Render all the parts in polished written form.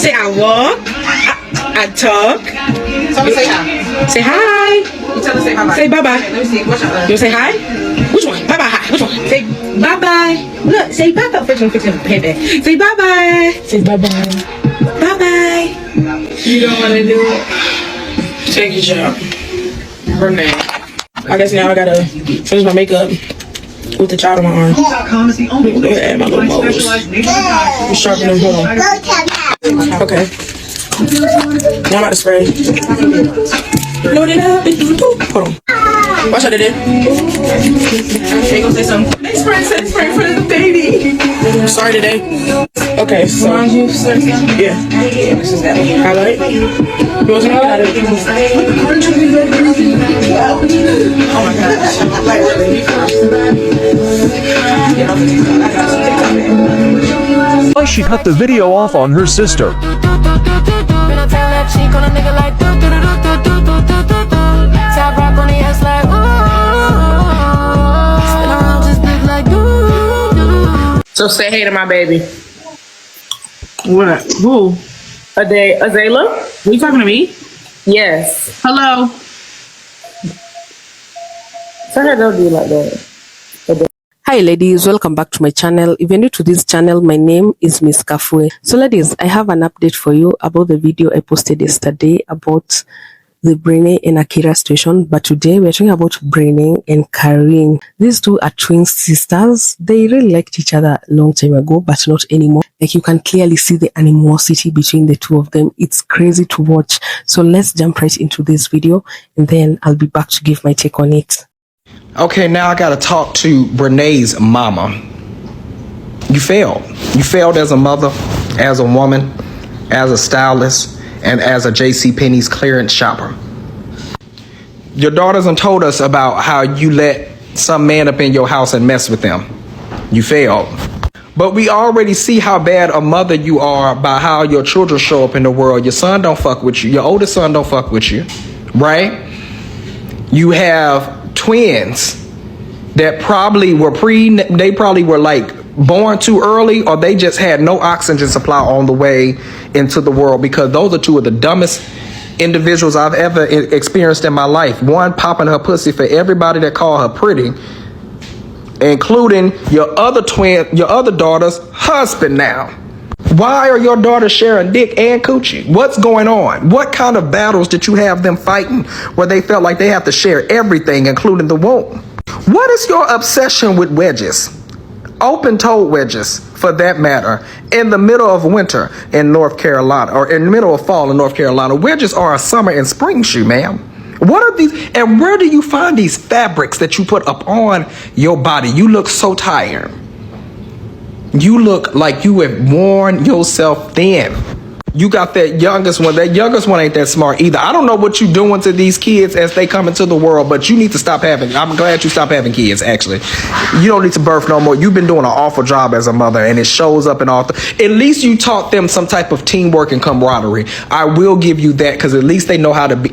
Say I walk. I talk. So say hi. Say hi. You tell her say bye bye. Say bye bye. Let me see. What's your You say hi? Which one? Bye bye. Hi. Which one? Say bye bye. Look. Say bye bye. Fix him. Baby. Say bye bye. Say bye bye. Bye bye. You don't want to do it. Take your job. Brenay. I guess now I gotta finish my makeup with the child on my arm. Add my little moles. Sharpen them. Hold on. Okay. Now I'm about to spray. Load it up. Hold on. Watch out, Dede. Okay, go say something. Next spray for the baby. Sorry, Dede. Okay, so. Yeah. Highlight. You want some highlight? Oh my gosh. She cut the video off on her sister. So say hey to my baby. What? Who? Azayla? Are you talking to me? Yes. Hello. So her don't do like that. Hi ladies, welcome back to my channel. If you're new to this channel, my name is Miss Kafue. So ladies, I have an update for you about the video I posted yesterday about the Brenay and Akira situation. But today we're talking about Brenay and Karrin. These two are twin sisters. They really liked each other a long time ago, but not anymore. Like you can clearly see the animosity between the two of them. It's crazy to watch. So let's jump right into this video and then I'll be back to give my take on it. Okay, now I gotta talk to Brenay's mama. You failed. You failed as a mother, as a woman, as a stylist, and as a JCPenney's clearance shopper. Your daughters done told us about how you let some man up in your house and mess with them. You failed. But we already see how bad a mother you are by how your children show up in the world. Your son don't fuck with you. Your oldest son don't fuck with you, right? You have twins that probably were they probably were like born too early, or they just had no oxygen supply on the way into the world, because those are two of the dumbest individuals I've ever experienced in my life. One popping her pussy for everybody that call her pretty, including your other daughter's husband now. Why are your daughters sharing dick and coochie? What's going on? What kind of battles did you have them fighting where they felt like they have to share everything, including the womb? What is your obsession with wedges? Open-toed wedges, for that matter, in the middle of winter in North Carolina, or in the middle of fall in North Carolina. Wedges are a summer and spring shoe, ma'am. What are these, and where do you find these fabrics that you put up on your body? You look so tired. You look like you have worn yourself thin. You got that youngest one. That youngest one ain't that smart either. I don't know what you doing to these kids as they come into the world, but you need to stop having. I'm glad you stopped having kids, actually. You don't need to birth no more. You've been doing an awful job as a mother, and it shows up in all. At least you taught them some type of teamwork and camaraderie. I will give you that, because at least they know how to be.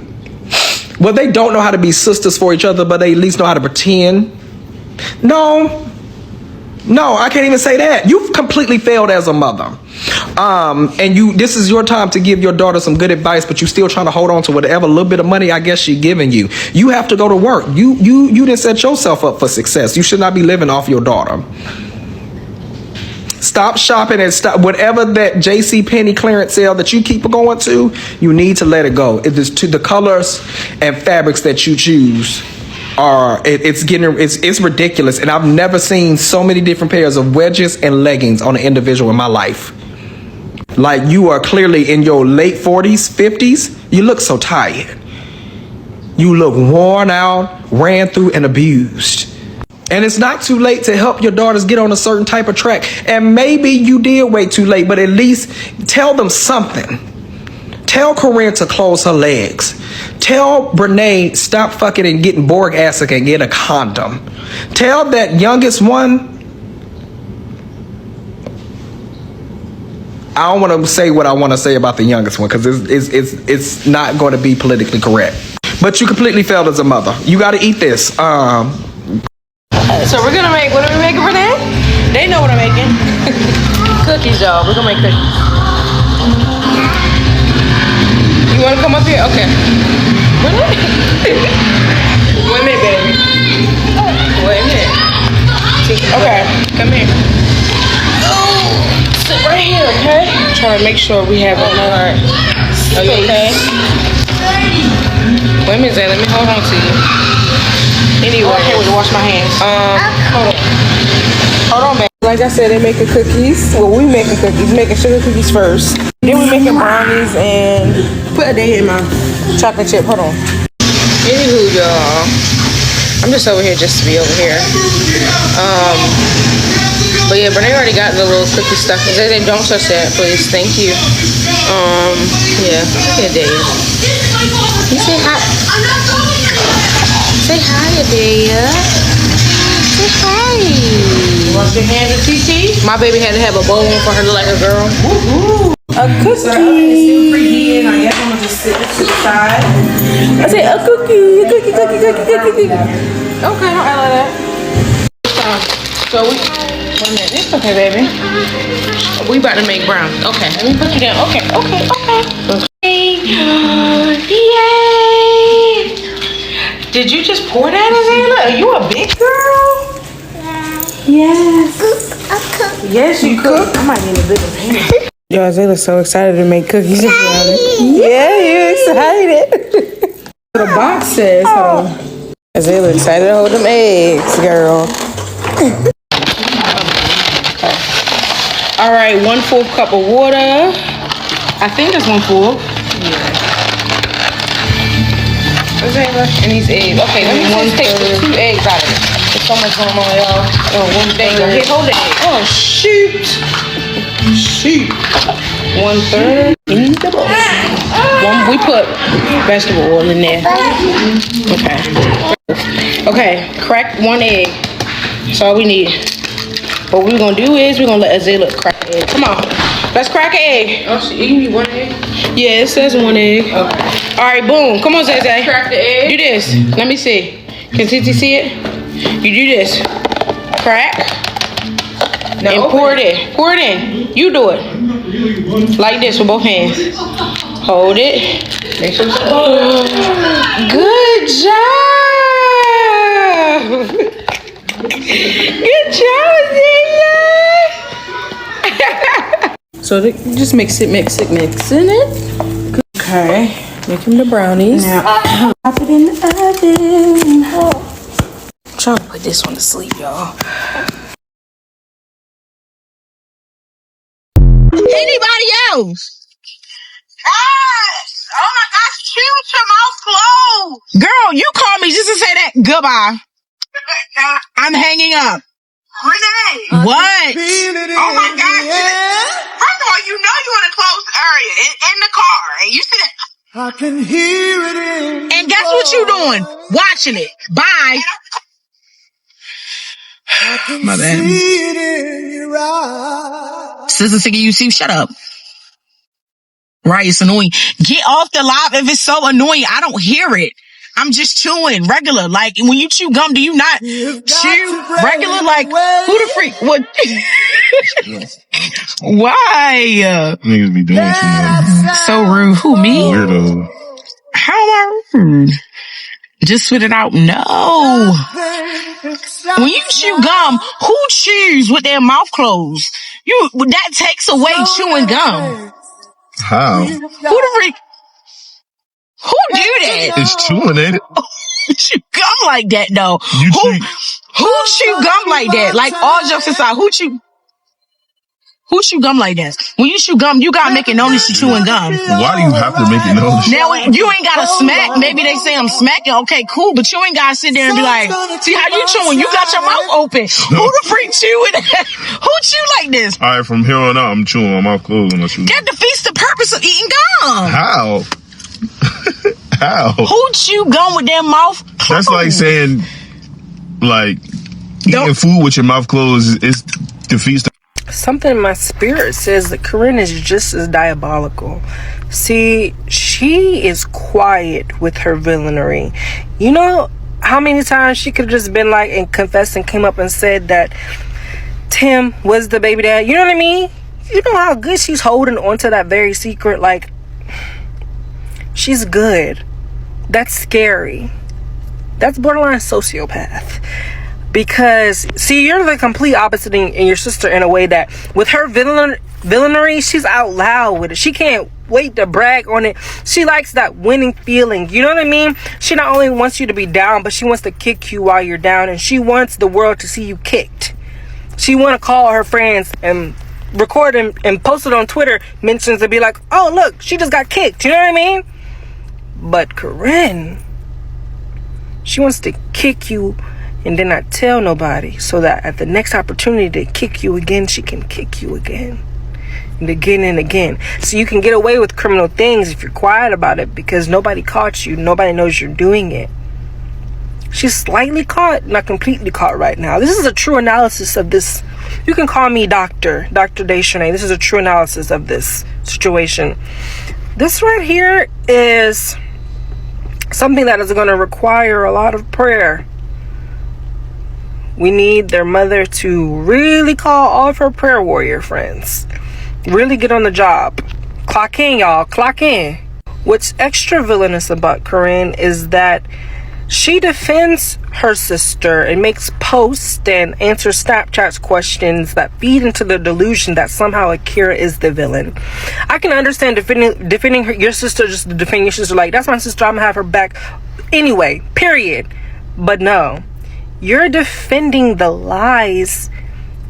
Well, they don't know how to be sisters for each other, but they at least know how to pretend. No, I can't even say that. You've completely failed as a mother. And this is your time to give your daughter some good advice, but you're still trying to hold on to whatever little bit of money I guess she's giving you. You have to go to work. You didn't set yourself up for success. You should not be living off your daughter. Stop shopping and stop whatever that JCPenney clearance sale that you keep going to. You need to let it go. It is to the colors and fabrics that you choose. It's ridiculous, and I've never seen so many different pairs of wedges and leggings on an individual in my life. Like, you are clearly in your late 40s, 50s. You look so tired. You look worn out, ran through, and abused. And it's not too late to help your daughters get on a certain type of track. And maybe you did wait too late, but at least tell them something. Tell Karrin to close her legs. Tell Brenay stop fucking and getting boric acid and get a condom. Tell that youngest one. I don't want to say what I want to say about the youngest one, because it's not going to be politically correct. But you completely failed as a mother. You got to eat this. So we're gonna make, what are we making for that? They know what I'm making. Cookies, y'all. We're gonna make cookies. here. Okay. Wait a minute, baby. Wait a minute. Okay, come here. Sit right here, okay? Try to make sure we have enough space. Are you okay? Wait a minute, Zay. Let me hold on to you. Anyway, I can't wait to wash my hands. Hold on, baby. Like I said, they're making cookies. Well, we making cookies. Making sugar cookies first. Then we're making brownies and put a day in my chocolate chip. Hold on. Anywho, y'all, I'm just over here just to be over here. But yeah, Brenay already got the little cookie stuff. They don't touch that, please. Thank you. Yeah, Adea. You say hi. Say hi, Adea. Say hi. You wash your hands with TT? My baby had to have a bowl on for her to look like a girl. Woo-hoo. A cookie. So it's still preheating. I guess I'm gonna just sit to the side. I say a cookie, cookie. Okay, don't act like that. So we. Wait a minute. It's okay, baby. We about to make brownies. Okay, let me put you down. Okay. Yay! Did you just pour that, Azayla? Are you a big girl? Yes. Yes, you cook. I might need a bigger pan. Yo, Azayla's so excited to make cookies. Yeah, you're excited. The box says, Azayla excited to hold them eggs, girl. All right, 1/4 cup of water. I think that's 1/4. Yeah. Azayla, and these eggs. Okay, let me just take the 2 eggs out of it. There's so much going on, y'all. Oh, there you go. Here, hold the egg. Oh, shoot. 1/3 in the bowl. We put vegetable oil in there. Okay, crack 1 egg. That's all we need. What we're gonna do is we're gonna let Azayla crack an egg. Come on, let's crack an egg. Oh, so you give me 1 egg? Yeah, it says 1 egg. Okay. All right, boom. Come on, Zay. Crack the egg. Do this. Let me see. Can Titi see it? You do this. Crack. Now and pour it in. Pour it in. You do it. Like this with both hands. Hold it. Make sure it's good job. Good job, Zayla. So just mix it. Okay. Making the brownies. Now pop it in the oven. I'm trying to put this one to sleep, y'all. Anybody else? Yes. Oh my gosh, shoot your mouth closed. Girl, you called me just to say that. Goodbye. I'm hanging up. Brenay. What? Oh my gosh. First of all, you know you're in a closed area in the car. And you see that. I can hear it in. And guess what you doing? Watching it. Bye. My bad. Sister Siggy, you see, shut up. Right, it's annoying. Get off the live if it's so annoying. I don't hear it. I'm just chewing regular. Like when you chew gum, do you not chew regular? Like who the freak? What? Why? Niggas be doing too much. So rude. Who, me? Weirdo. How am I rude? Just spit it out. No. When you chew gum, who chews with their mouth closed? That takes away chewing gum. How? Who the freak? Who do that? It's chewing, ain't it? Who chew gum like that though? Who chew gum like that? Like all jokes aside, who chew gum like that? When you chew gum, you gotta make it known that you chewing gum. Why do you have to make it known? Now you ain't gotta smack. Maybe they say I'm smacking. Okay, cool. But you ain't gotta sit there and be like, see how you chewing? You got your mouth open. Who the freak chewing? Who chew like this? All right, from here on out, I'm chewing my mouth closed when I chew. That defeats the purpose of eating gum. How? How? Who chew gum with their mouth closed? That's like saying, like, eating food with your mouth closed is defeats the. Something in my spirit says that Karrin is just as diabolical. See, she is quiet with her villainy. You know how many times she could have just been like and confessed and came up and said that Tim was the baby dad? You know what I mean? You know how good she's holding on to that very secret. Like, She's good. That's scary. That's borderline sociopath. Because, see, you're the complete opposite in your sister in a way that with her villainy, she's out loud with it. She can't wait to brag on it. She likes that winning feeling. You know what I mean? She not only wants you to be down, but she wants to kick you while you're down. And she wants the world to see you kicked. She want to call her friends and record and post it on Twitter mentions and be like, oh, look, she just got kicked. You know what I mean? But Karrin, she wants to kick you and then not tell nobody, so that at the next opportunity to kick you again, she can kick you again and again and again. So you can get away with criminal things if you're quiet about it, because nobody caught you. Nobody knows you're doing it. She's slightly caught, not completely caught right now. This is a true analysis of this. You can call me Dr. Deschanel. This is a true analysis of this situation. This right here is something that is going to require a lot of prayer. We need their mother to really call all of her prayer warrior friends. Really get on the job. Clock in, y'all. Clock in. What's extra villainous about Karrin is that she defends her sister and makes posts and answers Snapchat's questions that feed into the delusion that somehow Akira is the villain. I can understand defending your sister just to defend your sister. Like, that's my sister. I'm gonna have her back anyway. Period. But no. You're defending the lies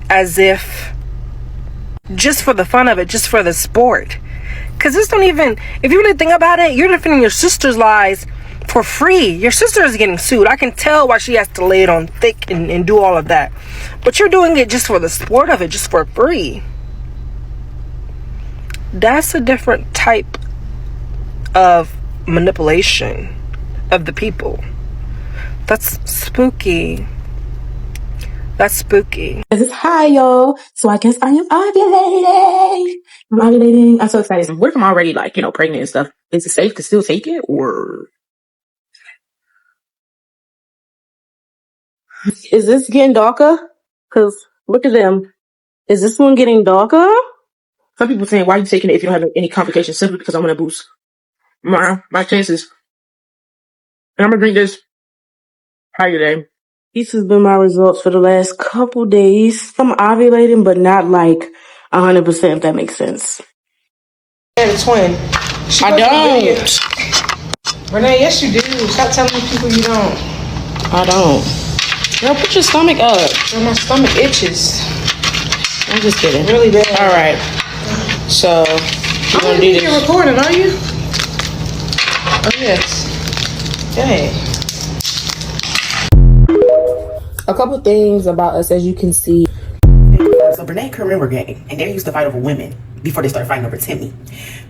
as if just for the fun of it, just for the sport. Because this don't even, if you really think about it, you're defending your sister's lies for free. Your sister is getting sued. I can tell why she has to lay it on thick and do all of that. But you're doing it just for the sport of it, just for free. That's a different type of manipulation of the people. That's spooky. That's spooky. Hi, y'all. So I guess I am ovulating. I'm ovulating. I'm so excited. What if I'm already, like, you know, pregnant and stuff? Is it safe to still take it, or Is this getting darker? Because look at them. Is this one getting darker? some people saying, why are you taking it if you don't have any complications? Simply because I want to boost my chances. And I'm gonna drink this higher day. These has been my results for the last couple days. I'm ovulating, but not like 100%, if that makes sense. I have a twin. I don't. Brenay, yes you do. Stop telling people you don't. I don't. Girl, put your stomach up. Girl, my stomach itches. I'm just kidding. Really bad. All right. So, I'm gonna do this. You're recording, are you? Oh, yes. Dang. A couple things about us, as you can see. So Brenay and Karrin were gay, and they used to fight over women before they started fighting over Timmy.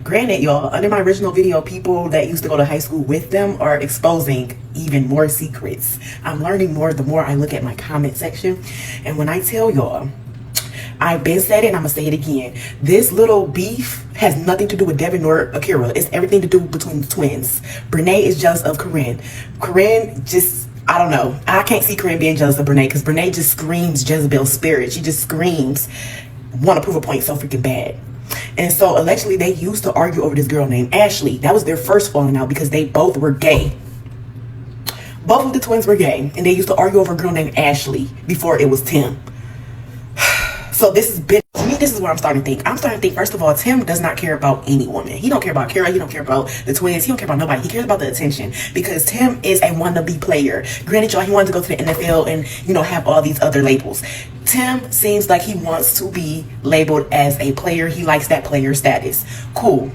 Granted, y'all, under my original video, people that used to go to high school with them are exposing even more secrets. I'm learning more the more I look at my comment section. And when I tell y'all, I've been said it and I'm gonna say it again. This little beef has nothing to do with Devin nor Akira. It's everything to do between the twins. Brenay is jealous of Karrin. Karrin just, I don't know. I can't see Karrin being jealous of Brenay because Brenay just screams Jezebel's spirit. She just screams, want to prove a point so freaking bad. And so allegedly they used to argue over this girl named Ashley. That was their first falling out because they both were gay. Both of the twins were gay, and they used to argue over a girl named Ashley before it was Tim. So this is big. To me, this is what I'm starting to think. I'm starting to think, first of all, Tim does not care about any woman. He don't care about Kara. He don't care about the twins. He don't care about nobody. He cares about the attention because Tim is a wannabe player. Granted, y'all, he wanted to go to the NFL and, you know, have all these other labels. Tim seems like he wants to be labeled as a player. He likes that player status. Cool.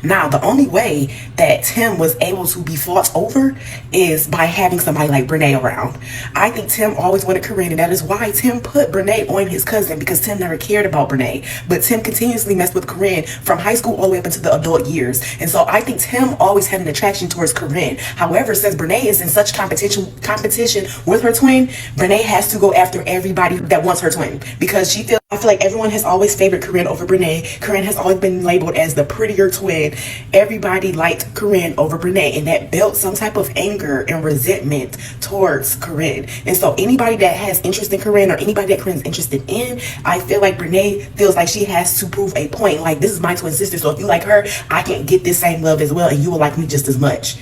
Now, the only way that Tim was able to be fought over is by having somebody like Brenay around. I think Tim always wanted Karrin, and that is why Tim put Brenay on his cousin, because Tim never cared about Brenay. But Tim continuously messed with Karrin from high school all the way up into the adult years. And so I think Tim always had an attraction towards Karrin. However, since Brenay is in such competition with her twin, Brenay has to go after everybody that wants her twin because she feels I feel like everyone has always favored Karrin over Brenay. Karrin has always been labeled as the prettier twin. Everybody liked Karrin over Brenay, and that built some type of anger and resentment towards Karrin. And so anybody that has interest in Karrin, or anybody that Karrin's interested in, I feel like Brenay feels like she has to prove a point. Like, this is my twin sister, so if you like her, I can get this same love as well, and you will like me just as much.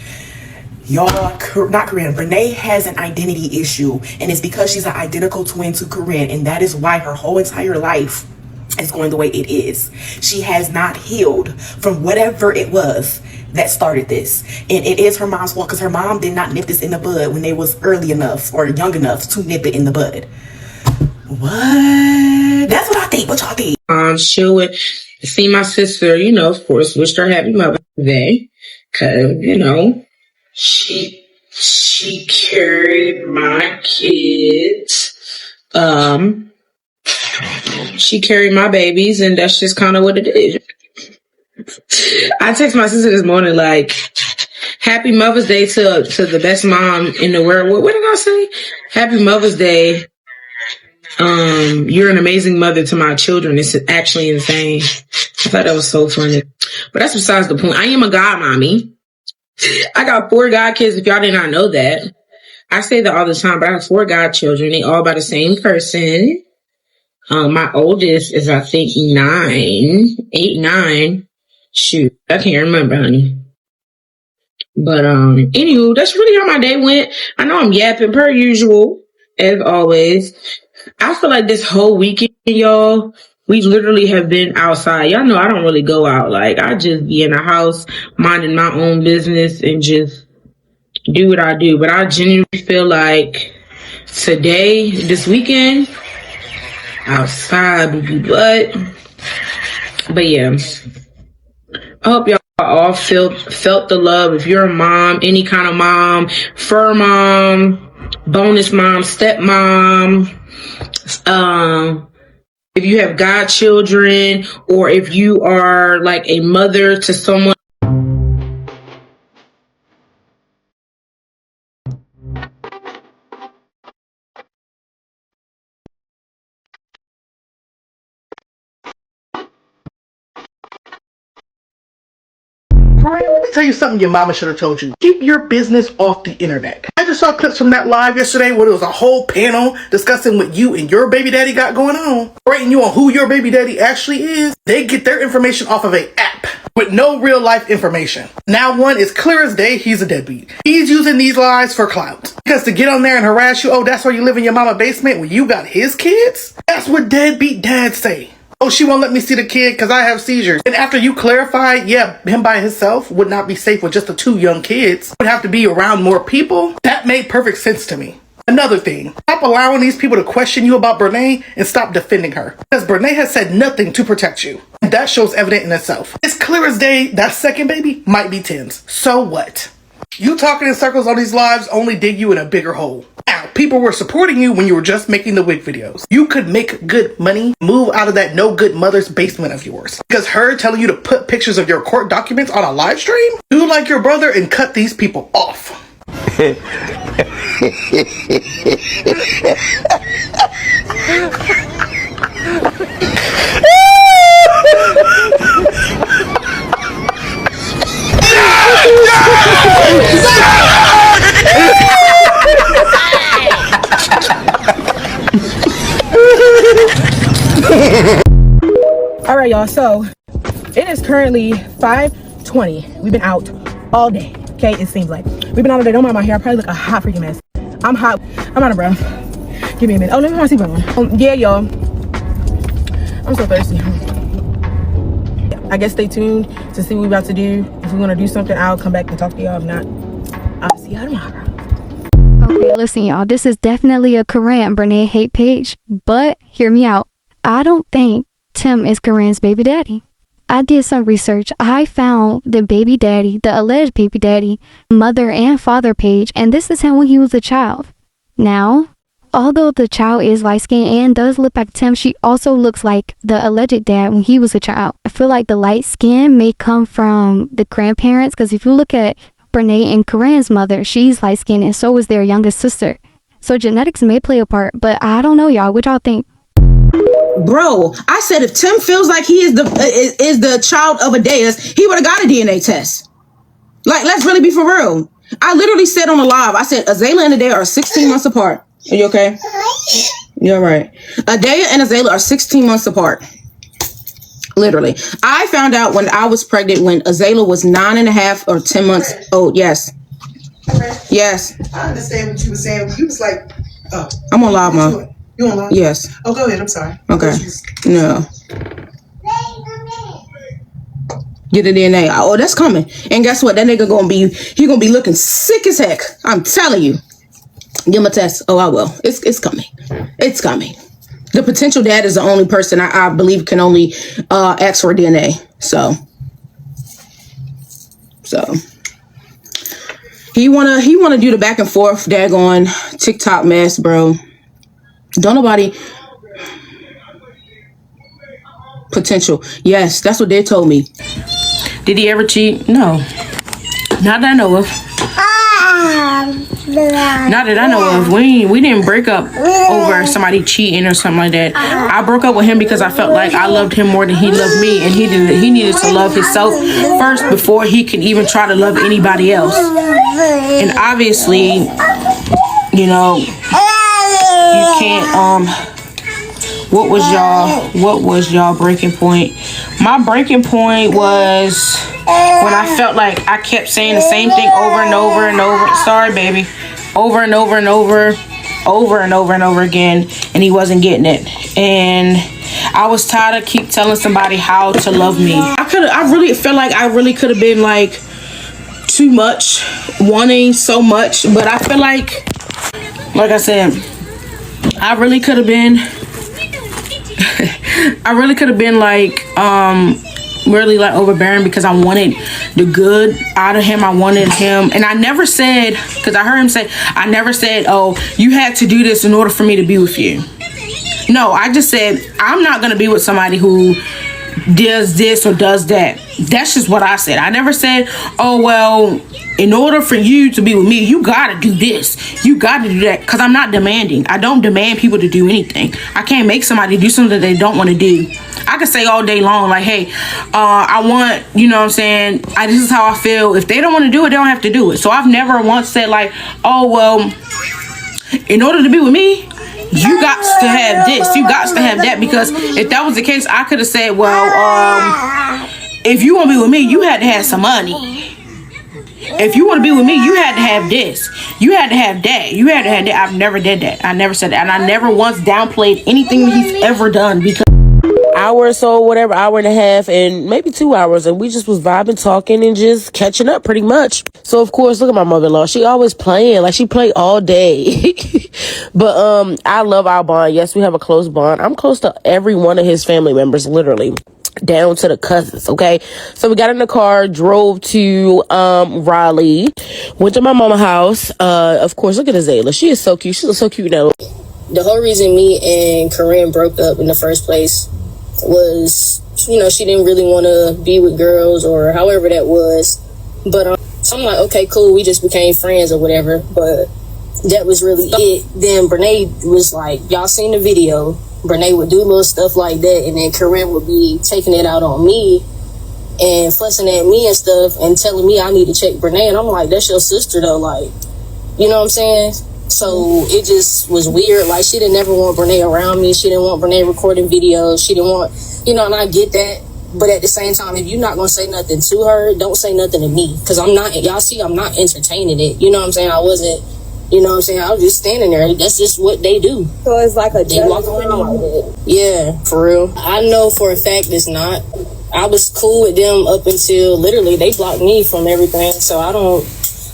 Y'all, not Karrin, Brenay has an identity issue, and it's because she's an identical twin to Karrin, and that is why her whole entire life is going the way it is. She has not healed from whatever it was that started this, and it is her mom's fault, because her mom did not nip this in the bud when they was early enough or young enough to nip it in the bud. What? That's what I think. What y'all think? She would see my sister, you know, of course, wished her happy Mother's Day, because, you know, she carried my kids. She carried my babies, and that's just kind of what it is. I text my sister this morning, like, happy Mother's Day to the best mom in the world. What did I say? Happy Mother's Day. You're an amazing mother to my children. It's actually insane. I thought that was so funny. But that's besides the point. I am a god mommy. I got 4 god kids, if y'all did not know that. I say that all the time, but I have 4 godchildren. They all by the same person. My oldest is, I think, 9. Shoot, I can't remember, honey. But, anywho, that's really how my day went. I know I'm yapping per usual, as always. I feel like this whole weekend, y'all, we literally have been outside. Y'all know I don't really go out. Like, I just be in the house, minding my own business and just do what I do. But I genuinely feel like today, this weekend, outside, but yeah. I hope y'all all felt the love. If you're a mom, any kind of mom, fur mom, bonus mom, stepmom, if you have godchildren, or if you are like a mother to someone. Let me tell you something your mama should have told you. Keep your business off the internet. I just saw clips from that live yesterday where there was a whole panel discussing what you and your baby daddy got going on. Rating you on who your baby daddy actually is. They get their information off of an app with no real life information. Now one is clear as day, he's a deadbeat. He's using these lies for clout. Because to get on there and harass you, oh, that's where you live in your mama basement when you got his kids? That's what deadbeat dads say. Oh, she won't let me see the kid because I have seizures. And after you clarified, yeah, him by himself would not be safe with just the 2 young kids. Would have to be around more people. That made perfect sense to me. Another thing, stop allowing these people to question you about Brenay and stop defending her. Because Brenay has said nothing to protect you. And that shows evident in itself. It's clear as day that second baby might be Tim's. So what? You talking in circles on these lives only dig you in a bigger hole. Now, people were supporting you when you were just making the wig videos. You could make good money, move out of that no good mother's basement of yours. Because her telling you to put pictures of your court documents on a live stream? Do like your brother and cut these people off. All right, y'all. So it is currently 5:20. We've been out all day. Okay, it seems like we've been out all day. Don't mind my hair. I probably look a hot freaking mess. I'm hot. I'm out of breath. Give me a minute. Oh, let me put my seatbelt on. Yeah, y'all. I'm so thirsty. I guess stay tuned to see what we're about to do. If we're gonna do something, I'll come back and talk to y'all. If not, I'll see y'all tomorrow. Okay, listen, y'all. This is definitely a Karrin Brenay hate page, but hear me out. I don't think Tim is Karrin's baby daddy. I did some research. I found the baby daddy, the alleged baby daddy, mother and father page, and this is him when he was a child. Now, although the child is light-skinned and does look like Tim, she also looks like the alleged dad when he was a child. I feel like the light skin may come from the grandparents, because if you look at Brenay and Karrin's mother, she's light-skinned and so is their youngest sister. So genetics may play a part, but I don't know, y'all. What y'all think? Bro, I said if Tim feels like he is the child of Adeus, he would have got a DNA test. Like, let's really be for real. I literally said on the live, I said Azalea and Adea are 16 months apart. Are you okay? You're right. Adea and Azalea are 16 months apart. Literally. I found out when I was pregnant when Azalea was 9.5 or 10 months old. Yes. Yes. I understand what you were saying. You was like, oh. I'm on live, Mom. You on live? Yes. Oh, go ahead. I'm sorry. Okay. No. Get the DNA. Oh, that's coming. And guess what? That nigga he gonna be looking sick as heck. I'm telling you. Give him a test. Oh, I will. It's coming. It's coming. The potential dad is the only person I believe can only ask for DNA. So he wanna do the back and forth daggone TikTok mess, bro. Don't nobody potential. Yes, that's what they told me. Did he ever cheat? No. Not that I know of. Not that I know of. We didn't break up over somebody cheating or something like that. I broke up with him because I felt like I loved him more than he loved me, and he needed to love himself first before he could even try to love anybody else. And obviously, you know, you can't what was y'all breaking point? My breaking point was when I felt like I kept saying the same thing over and over and over. Sorry, baby. Over and over and over and over again, and he wasn't getting it. And I was tired of keep telling somebody how to love me. I really felt like I really could have been like too much, wanting so much, but I feel like I said, I really could have been like really like overbearing because I wanted the good out of him. I wanted him, and I never said, because I heard him say, I never said, oh, you had to do this in order for me to be with you. No, I just said, I'm not gonna be with somebody who does this or does that. That's just what I said. I never said, oh, well, in order for you to be with me, you gotta do this, you gotta do that, because I'm not demanding. I don't demand people to do anything. I can't make somebody do something that they don't want to do. I could say all day long, like, hey, I want, you know what I'm saying, this is how I feel. If they don't want to do it, they don't have to do it. So I've never once said like, oh, well, in order to be with me, you got to have this, you got to have that. Because if that was the case, I could have said, well, if you want to be with me, you had to have some money. If you want to be with me, you had to have this, you had to have that, you had to have that. I've never did that. I never said that. And I never once downplayed anything he's ever done, because hour or so, whatever, hour and a half, and maybe 2 hours, and we just was vibing, talking, and just catching up pretty much. So of course, look at my mother-in-law. She always playing, like she play all day. But I love our bond. Yes, we have a close bond. I'm close to every one of his family members, literally down to the cousins. Okay, so we got in the car, drove to Raleigh, went to my mama's house. Of course, look at Azalea. She is so cute. She looks so cute now. The whole reason me and Karrin broke up in the first place was, you know, she didn't really want to be with girls, or however that was. But so I'm like, okay, cool, we just became friends or whatever. But that was really it. Then Brenay was like, y'all seen the video, Brenay would do little stuff like that, and then Karrin would be taking it out on me and fussing at me and stuff and telling me I need to check Brenay. And I'm like, that's your sister though, like, you know what I'm saying? So it just was weird. Like, she didn't ever want Brenay around me. She didn't want Brenay recording videos. She didn't want, you know, and I get that. But at the same time, if you're not going to say nothing to her, don't say nothing to me. Because I'm not, y'all see, I'm not entertaining it. You know what I'm saying? I wasn't, you know what I'm saying? I was just standing there. That's just what they do. So it's like they walk around like that. Yeah, for real. I know for a fact it's not. I was cool with them up until literally they blocked me from everything. So I don't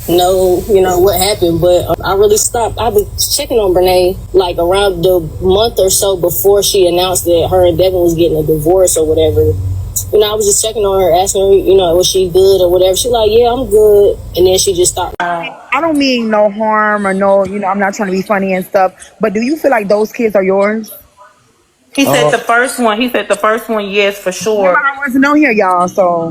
know, you know, what happened, but I really stopped. I was checking on Brenay like around the month or so before she announced that her and Devin was getting a divorce or whatever. You know, I was just checking on her, asking her, you know, was she good or whatever. She like, yeah, I'm good. And then she just stopped. I don't mean no harm or no, you know, I'm not trying to be funny and stuff, but do you feel like those kids are yours? He said the first one. He said the first one, yes, for sure. I wasn't on here, y'all, so.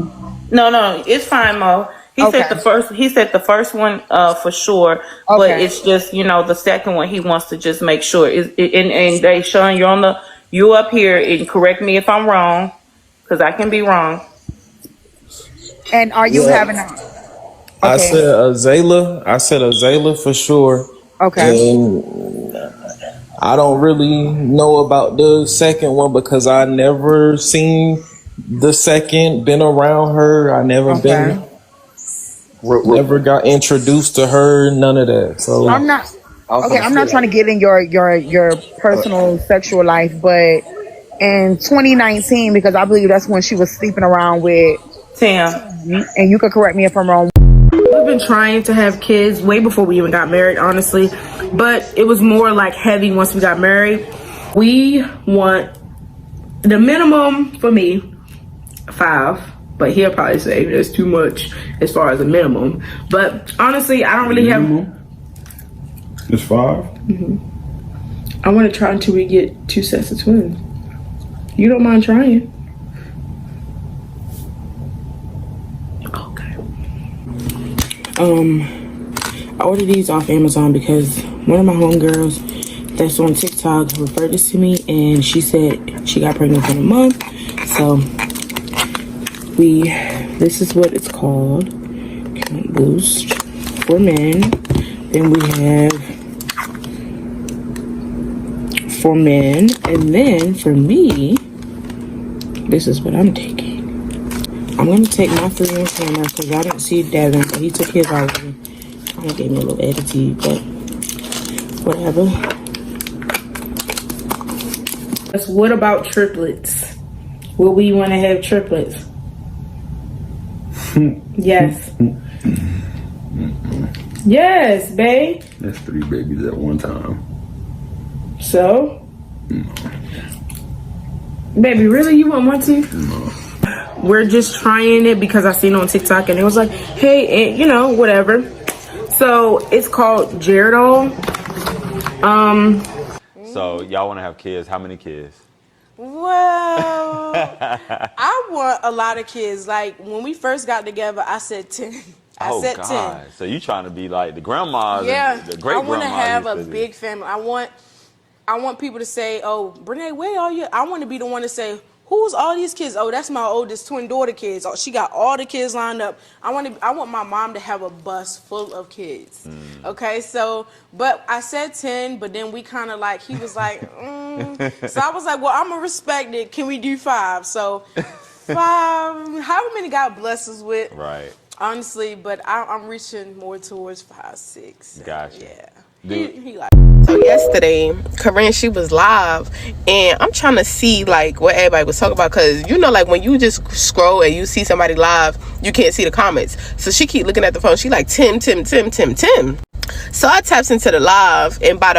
No, it's fine, Mo. He said the first. He said the first one for sure, but it's just, you know, the second one he wants to just make sure. And they showing You up here and correct me if I'm wrong, because I can be wrong. And are you having a... I said Azalea for sure. Okay. And I don't really know about the second one because I never seen the second, been around her. I never never got introduced to her, none of that. So I'm not trying to get in your personal sexual life, but in 2019, because I believe that's when she was sleeping around with Tim, and you could correct me if I'm wrong. We've been trying to have kids way before we even got married, honestly, but it was more like heavy once we got married. We want the minimum for me 5, but he'll probably say that's too much as far as a minimum. But honestly, I don't really have. It's 5. I want to try until we get 2 sets of twins. You don't mind trying? Okay. I ordered these off Amazon because one of my homegirls that's on TikTok referred this to me, and she said she got pregnant in a month. So this is what it's called, Count Boost for men. Then we have for men, and then for me, this is what I'm taking. I'm gonna take my 3 on camera because I didn't see Devin, but he took his already. Kind of gave me a little attitude, but whatever. What about triplets? Will we want to have triplets? Yes. Yes, babe. That's 3 babies at one time. So? Baby, really? You want to? No. We're just trying it because I seen it on TikTok and it was like, hey, you know, whatever. So it's called Geridol. So y'all want to have kids? How many kids? Well, I want a lot of kids. Like when we first got together, I said 10. I said 10. So you trying to be like the grandmas? Yeah, and the great I want to have a grandmas big family. I want people to say, "Oh, Brenay, where are you?" I want to be the one to say, "Who's all these kids?" Oh, that's my oldest twin daughter kids. Oh, she got all the kids lined up. I want my mom to have a bus full of kids. Okay, so, but I said 10, but then we kind of like, he was like, So I was like, well, I'm gonna respect it. Can we do 5? So 5, however many God bless us with. Right. Honestly, but I'm reaching more towards 5, 6. Gotcha. Yeah. He like. So yesterday, Karrin, she was live, and I'm trying to see like what everybody was talking about, because you know, like when you just scroll and you see somebody live, you can't see the comments. So she keep looking at the phone. She like Tim. So I taps into the live, and by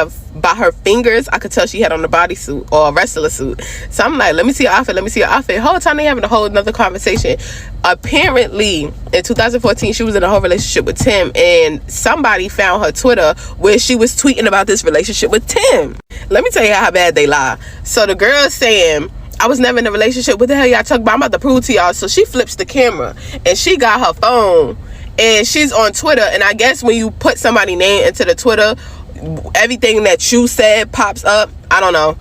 her fingers, I could tell she had on a bodysuit or a wrestler suit. So I'm like, let me see your outfit. Whole time they having a whole another conversation. Apparently, in 2014, she was in a whole relationship with Tim, and somebody found her Twitter where she was tweeting about this relationship with Tim. Let me tell you how bad they lie. So the girl saying, I was never in a relationship. What the hell y'all talking about? I'm about to prove to y'all. So she flips the camera, and she got her phone, and she's on Twitter. And I guess when you put somebody's name into the Twitter, everything that you said pops up. I don't know.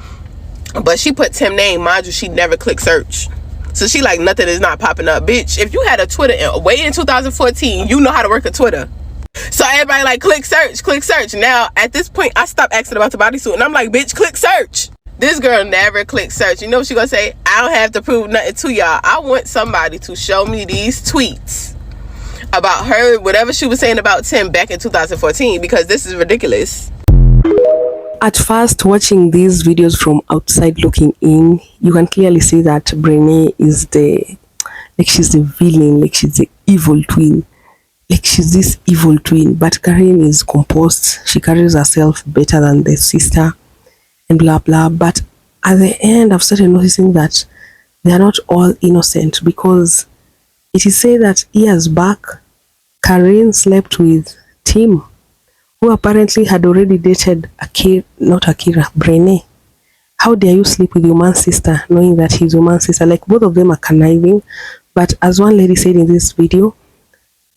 But she put Tim's name. Mind you, she never clicked search. So she like, nothing is not popping up. Bitch, if you had a Twitter way in 2014, you know how to work a Twitter. So everybody like, click search. Now, at this point, I stopped asking about the bodysuit. And I'm like, bitch, click search. This girl never clicked search. You know what she gonna say? I don't have to prove nothing to y'all. I want somebody to show me these tweets about her, whatever she was saying about Tim back in 2014, because this is ridiculous. At first, watching these videos from outside looking in, you can clearly see that Brenay is she's the villain, like she's the evil twin. Like she's this evil twin. But Karrin is composed. She carries herself better than the sister and blah blah. But at the end, I've started noticing that they are not all innocent, because it is said that years back, Karrin slept with Tim, who apparently had already dated Brenay. How dare you sleep with your man's sister, knowing that he's your man's sister? Like, both of them are conniving. But as one lady said in this video,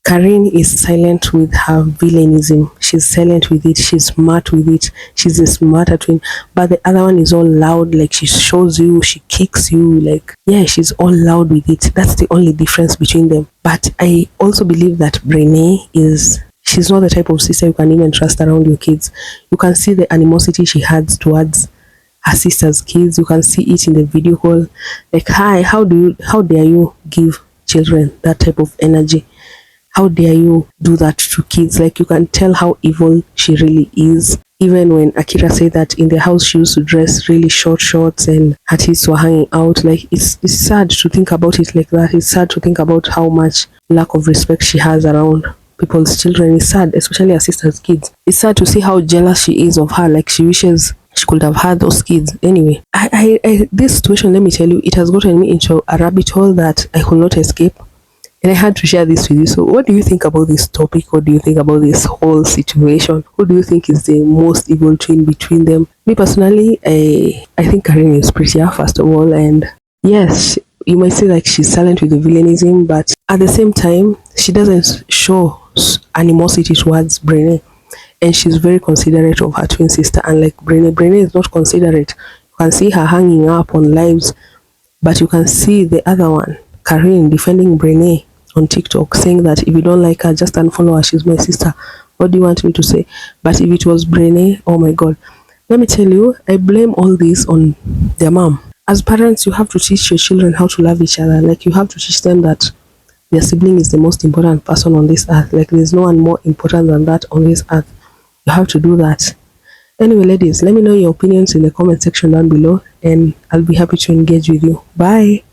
Karrin is silent with her villainism. She's silent with it. She's smart with it. She's a smarter twin. But the other one is all loud. Like, she shows you, she kicks you. Like, yeah, she's all loud with it. That's the only difference between them. But I also believe that Brenay she's not the type of sister you can even trust around your kids. You can see the animosity she has towards her sister's kids. You can see it in the video call. Like, hi, how dare you give children that type of energy? How dare you do that to kids? Like, you can tell how evil she really is. Even when Akira said that in the house she used to dress really short shorts and her tits were hanging out, like, it's sad to think about it like that. It's sad to think about how much lack of respect she has around people's children. It's sad, especially her sister's kids. It's sad to see how jealous she is of her. Like, she wishes she could have had those kids. Anyway, this situation, let me tell you, it has gotten me into a rabbit hole that I could not escape. And I had to share this with you. So what do you think about this topic? What do you think about this whole situation? Who do you think is the most evil twin between them? Me personally, I think Karrin is prettier, first of all. And yes, you might say like she's silent with the villainism, but at the same time, she doesn't show animosity towards Brenay. And she's very considerate of her twin sister. Unlike Brenay, Brenay is not considerate. You can see her hanging up on lives, but you can see the other one, Karrin, defending Brenay on TikTok, saying that if you don't like her, just unfollow her, she's my sister. What do you want me to say? But if it was Brenay, oh my god. Let me tell you, I blame all this on their mom. As parents, you have to teach your children how to love each other. Like, you have to teach them that their sibling is the most important person on this earth. Like, there's no one more important than that on this earth. You have to do that. Anyway, ladies, let me know your opinions in the comment section down below, and I'll be happy to engage with you. Bye.